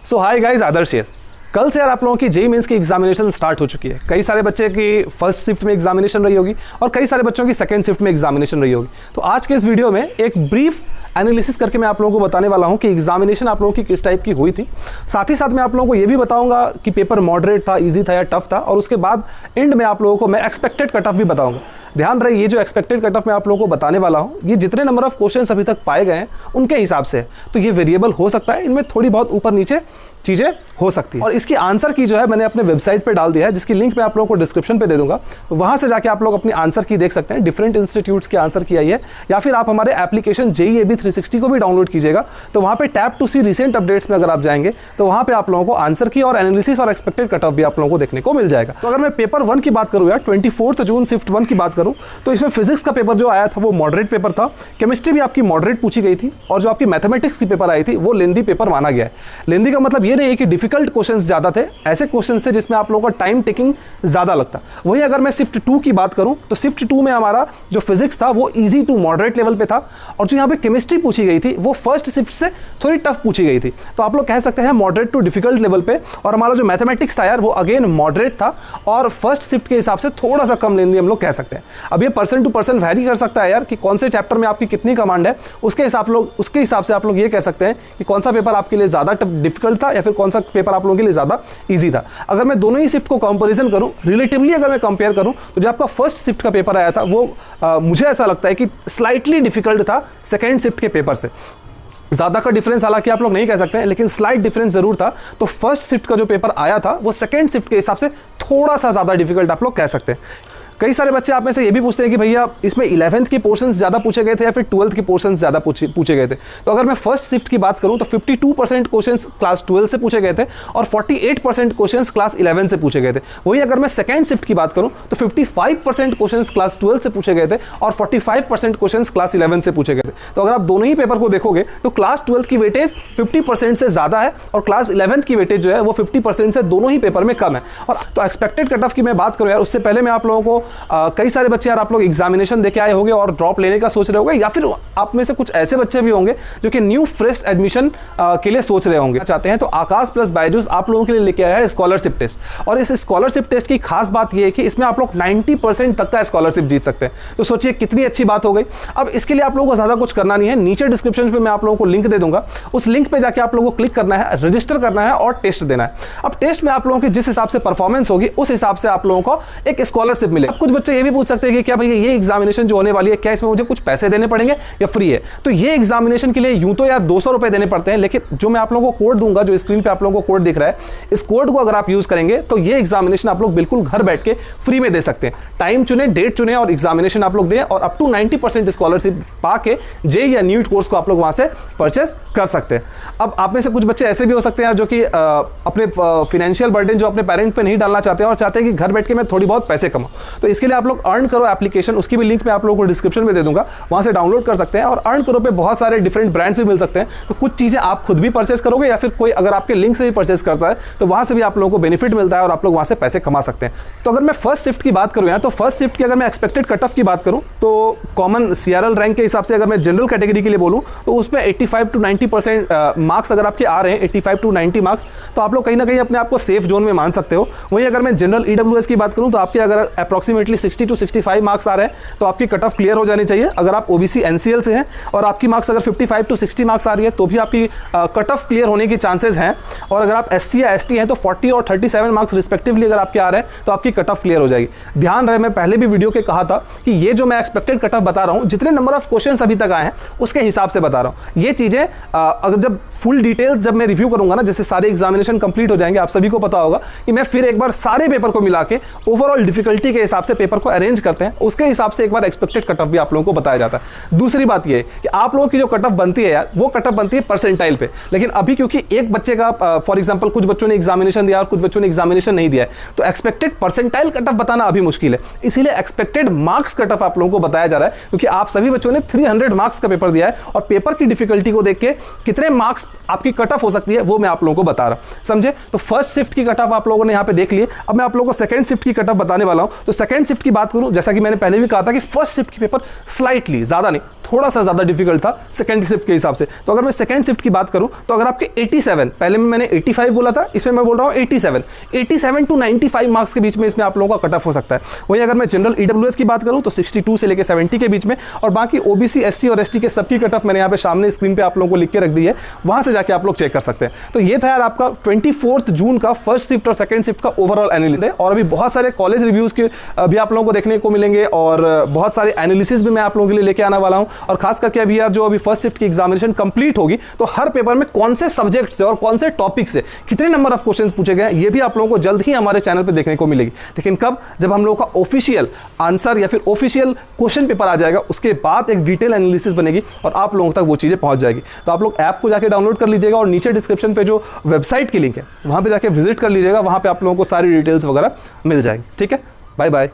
So hi guys, Adarsh here. कल से यार आप लोगों की जेईई मेंस की एग्जामिनेशन स्टार्ट हो चुकी है। कई सारे बच्चे की फर्स्ट शिफ्ट में एग्जामिनेशन रही होगी और कई सारे बच्चों की सेकंड शिफ्ट में एग्जामिनेशन रही होगी। तो आज के इस वीडियो में एक ब्रीफ एनालिसिस करके मैं आप लोगों को बताने वाला हूं कि एग्जामिनेशन आप लोगों की किस टाइप की हुई थी। साथ ही साथ मैं आप लोगों को ये भी बताऊंगा कि पेपर मॉडरेट था, इजी था या टफ था, और उसके बाद एंड में आप लोगों को मैं एक्सपेक्टेड कट ऑफ भी बताऊंगा। ध्यान रहे, ये जो एक्सपेक्टेड कट ऑफ मैं आप लोगों को बताने वाला हूं, ये जितने नंबर ऑफ क्वेश्चंस अभी तक पाए गए हैं उनके हिसाब से, तो ये वेरिएबल हो सकता है, इनमें थोड़ी बहुत ऊपर नीचे चीजें हो सकती है। और इसकी आंसर की जो है मैंने अपने वेबसाइट पे डाल दिया है, जिसकी लिंक मैं आप लोगों को डिस्क्रिप्शन पे दे दूंगा। वहां से जाके आप लोग अपनी आंसर की देख सकते हैं। डिफरेंट इंस्टीट्यूट्स की आंसर की आई है, या फिर आप हमारे एप्लीकेशन जेईई AB 360 को भी डाउनलोड कीजिएगा। तो वहां पे tap to see recent updates में अगर आप जाएंगे तो वहां पे आप लोगों को आंसर की और एनालिसिस और एक्सपेक्टेड कट ऑफ भी आप लोगों को देखने को मिल जाएगा। तो अगर मैं पेपर 1 की बात करूं यार, 24 जून शिफ्ट 1 की बात करूं, तो इसमें फिजिक्स का पेपर जो आया था वो मॉडरेट पेपर था। केमिस्ट्री भी आपकी मॉडरेट पूछी गई थी, और जो आपकी मैथमेटिक्स की पेपर आई थी वो लेंदी पेपर माना गया है। लेंदी का मतलब ये नहीं है कि डिफिकल्ट क्वेश्चंस ज्यादा थे, ऐसे क्वेश्चंस थे जिसमें आप लोगों का टाइम टेकिंग ज्यादा लगता। वहीं अगर मैं शिफ्ट 2 की बात करूं तो शिफ्ट 2 में हमारा जो फिजिक्स था वो इजी टू मॉडरेट लेवल पे था, और जो यहां पे केमिस्ट्री पूछी गई थी वो फर्स्ट शिफ्ट से थोड़ी टफ पूछी गई थी। तो आप लोग कह सकते हैं मॉडरेट टू डिफिकल्ट लेवल पे। और हमारा जो मैथमेटिक्स था यार वो अगेन मॉडरेट था, और फर्स्ट शिफ्ट के हिसाब से थोड़ा सा कम लेंदी हम लोग कह सकते हैं। अब ये पर्सन टू पर्सन वैरी कर सकता है यार कि कौन से चैप्टर में आपकी कितनी कमांड है, उसके हिसाब से आप लोग ये कह सकते हैं कि कौन सा पेपर आपके लिए ज्यादा डिफिकल्ट था या फिर कौन सा पेपर आप लोगों के लिए ज्यादा इजी था। अगर मैं दोनों ही शिफ्ट को कंपैरिजन करूं, रिलेटिवली अगर मैं कंपेयर करूं, तो जो आपका फर्स्ट शिफ्ट का पेपर आया था वो मुझे ऐसा लगता है कि स्लाइटली डिफिकल्ट था सेकेंड शिफ्ट के पेपर से। ज्यादा का डिफरेंस हालांकि आप लोग नहीं कह सकते हैं, लेकिन स्लाइट डिफरेंस जरूर था। तो फर्स्ट शिफ्ट का जो पेपर आया था वो सेकंड शिफ्ट के हिसाब से थोड़ा सा ज्यादा डिफिकल्ट आप लोग कह सकते हैं। कई सारे बच्चे आप में से ये भी पूछते हैं कि भैया इसमें 11th के पोर्शंस ज्यादा पूछे गए थे या फिर 12th के पोर्शंस ज्यादा पूछे गए थे। तो अगर मैं फर्स्ट शिफ्ट की बात करूं तो 52% क्वेश्चंस क्लास 12 से पूछे गए थे और 48% क्वेश्चंस क्लास 11 से पूछे गए थे। वहीं अगर मैं सेकंड शिफ्ट की बात करूं तो 55% क्वेश्चंस क्लास 12 से पूछे गए थे और 45% क्वेश्चंस क्लास 11 से पूछे गए थे। तो अगर आप दोनों ही पेपर को देखोगे तो क्लास 12 की वेटेज 50% से ज्यादा है और क्लास 11 की वेटेज जो है वो 50% से दोनों ही पेपर में कम है। और तो एक्सपेक्टेड कट ऑफ की मैं बात करूं यार, उससे पहले मैं आप लोगों को कई सारे बच्चे यार आप लोग एग्जामिनेशन देके आए होंगे और ड्रॉप लेने का सोच रहे होंगे, या फिर आप में से कुछ ऐसे बच्चे भी होंगे जो कि न्यू फ्रेश एडमिशन के लिए सोच रहे होंगे चाहते हैं। तो आकाश प्लस बायजूस आप लोगों के लिए लेके आया है स्कॉलरशिप टेस्ट, और इस स्कॉलरशिप टेस्ट की खास बात यह है कि इसमें आप लोग 90% तक का स्कॉलरशिप जीत सकते हैं। तो सोचिए कितनी अच्छी बात हो गई। अब इसके लिए आप लोगों को ज्यादा कुछ करना नहीं है, नीचे डिस्क्रिप्शन में मैं आप लोगों को लिंक दे दूंगा, उस लिंक पे जाके आप लोगों को क्लिक करना है, रजिस्टर करना है और टेस्ट देना है। अब टेस्ट में आप लोगों की जिस हिसाब से परफॉर्मेंस होगी उस हिसाब से आप लोगों को एक स्कॉलरशिप मिलेगा। कुछ बच्चे ये भी पूछ सकते हैं कि क्या भैया ये एग्जामिनेशन जो होने वाली है क्या इसमें मुझे कुछ पैसे देने पड़ेंगे या फ्री है? तो ये एग्जामिनेशन के लिए यूं तो यार 200 रुपए देने पड़ते हैं, लेकिन जो मैं आप लोगों को कोड दूंगा, जो स्क्रीन पे आप लोगों को कोड दिख रहा है, इस कोड को अगर आप यूज करेंगे तो ये एग्जामिनेशन आप लोग बिल्कुल घर बैठ के फ्री में दे सकते हैं। टाइम चुने, डेट चुने और एग्जामिनेशन आप लोग दें, और अप टू 90% स्कॉलरशिप पाके जेईई या नीट कोर्स को आप लोग वहां से परचेस कर सकते हैं। अब आप में से कुछ बच्चे ऐसे भी हो सकते हैं जो कि अपने फाइनेंशियल बर्डन जो अपने पेरेंट पे नहीं डालना चाहते हैं और चाहते हैं कि घर बैठ के मैं थोड़ी बहुत पैसे कमाऊं। तो इसके लिए आप लोग अर्न करो एप्लीकेशन, उसकी भी लिंक मैं आप लोगों को डिस्क्रिप्शन में दे दूंगा, वहां से डाउनलोड कर सकते हैं। और अर्न करो पे बहुत सारे डिफरेंट ब्रांड्स भी मिल सकते हैं। तो कुछ चीजें आप खुद भी परचेस करोगे या फिर कोई अगर आपके लिंक से भी परचेस करता है तो वहां से भी आप लोगों को बेनिफिट मिलता है और आप लोग वहां से पैसे कमा सकते हैं। तो अगर मैं फर्स्ट शिफ्ट की बात करूं यार, तो फर्स्ट शिफ्ट की अगर मैं एक्सपेक्टेड कट ऑफ की बात करूं तो कॉमन CRL रैंक के हिसाब से अगर मैं जनरल कैटेगरी के लिए बोलूं तो उसमें 85 to 90% मार्क्स अगर आपके आ रहे हैं, 85 to 90 मार्क्स, तो आप लोग कहीं ना कहीं अपने आप को सेफ जोन में मान सकते हो। वहीं अगर मैं जनरल EWS की बात करूं तो आपके अगर अप्रॉक्सीमेटली 60 to 65 मार्क्स आ रहे हैं तो आपकी कट ऑफ क्लियर हो जानी चाहिए। अगर आप OBC NCL से हैं और आपकी मार्क्स अगर 55 to 60 मार्क्स आ रही है तो भी आपकी कट ऑफ क्लियर होने की चांसेस हैं। और अगर आप SC या ST हैं तो 40 और 37 मार्क्स रिस्पेक्टिवली अगर आपके आ रहे हैं तो आपकी कट ऑफ क्लियर हो जाएगी। ध्यान रहे, मैं पहले भी वीडियो के कहा था कि ये जो मैं एक्सपेक्टेड कट ऑफ बता रहा हूं, जितने नंबर ऑफ क्वेश्चंस अभी तक आए हैं उसके हिसाब से बता रहा हूं। ये चीजें अगर जब फुल डिटेल जब मैं रिव्यू करूंगा ना, जैसे सारे एग्जामिनेशन कंप्लीट हो जाएंगे, आप सभी को पता होगा कि मैं फिर एक बार सारे पेपर को मिला के ओवरऑल डिफिकल्टी के हिसाब से पेपर को अरेंज करते हैं, उसके हिसाब से एक बार एक्सपेक्टेड कट ऑफ भी आप लोगों को बताया जाता है। दूसरी बात यह है कि आप लोगों की जो कट ऑफ बनती है यार, वो कट ऑफ बनती है परसेंटाइल पे। लेकिन अभी क्योंकि एक बच्चे का फॉर एग्जांपल कुछ बच्चों ने एग्जामिनेशन दिया और कुछ बच्चों ने एग्जामिनेशन नहीं दिया है, तो एक्सपेक्टेड परसेंटाइल कट ऑफ बताना अभी मुश्किल है। इसीलिए एक्सपेक्टेड मार्क्स कट ऑफ आप लोगों को बताया जा रहा है, क्योंकि आप सभी बच्चों ने 300 मार्क्स का पेपर दिया है और पेपर की डिफिकल्टी को देख के कितने मार्क्स मार्क्स आपकी कट ऑफ हो सकती है वो मैं आप लोगों को बता रहा हूं, समझे। तो फर्स्ट शिफ्ट की कट ऑफ आप लोगों ने यहां पे देख लिए। अब मैं आप लोगों को सेकंड शिफ्ट की कट ऑफ बताने वाला हूं। तो सेकंड शिफ्ट की बात करूं, जैसा कि मैंने पहले भी कहा था कि फर्स्ट शिफ्ट की पेपर स्लाइटली, ज्यादा नहीं, थोड़ा सा ज्यादा डिफिकल्ट था सेकंड शिफ्ट के हिसाब से। तो अगर मैं सेकंड शिफ्ट की बात करूं तो अगर आपके 87, पहले में मैंने 85 बोला था, इसमें मैं बोल रहा हूं 87 टू 95 मार्क्स के बीच में इसमें आप लोगों का कट ऑफ हो सकता है। वहीं अगर मैं जनरल ईडब्ल्यूएस की बात करूं तो 62 से लेकर 70 के बीच में, और बाकी ओबीसी, एससी और एसटी के सबकी कट ऑफ मैंने यहाँ पे सामने स्क्रीन पे आप लोगों को लिख के रख दी है, वहां से जाके आप लोग चेक कर सकते हैं। तो ये था यार आपका 24 जून का फर्स्ट शिफ्ट और सेकंड शिफ्ट का ओवरऑल एनालिसिस है। और अभी बहुत सारे कॉलेज रिव्यूज के भी आप लोगों को देखने को मिलेंगे और बहुत सारे एनालिसिस भी मैं आप लोगों के लिए लेके आने वाला हूं। और खास करके अभी यार जो अभी फर्स्ट शिफ्ट की एग्जामिनेशन कंप्लीट होगी तो हर पेपर में कौन से सब्जेक्ट से और कौन से टॉपिक से कितने नंबर ऑफ क्वेश्चंस पूछे गए ये भी आप लोगों को जल्द ही हमारे चैनल पे देखने को मिलेगी। लेकिन कब, जब हम लोगों का ऑफिशियल आंसर या फिर ऑफिशियल क्वेश्चन पेपर आ जाएगा, उसके बाद एक डिटेल एनालिसिस बनेगी और आप लोगों तक वो चीजें पहुंच जाएगी। तो आप लोग ऐप को जाके डाउनलोड कर लीजिएगा और नीचे डिस्क्रिप्शन पे जो वेबसाइट की लिंक है वहां पे जाके विजिट कर लीजिएगा, वहां पे आप लोगों को सारी डिटेल्स वगैरह मिल जाएगी। ठीक है, बाय बाय।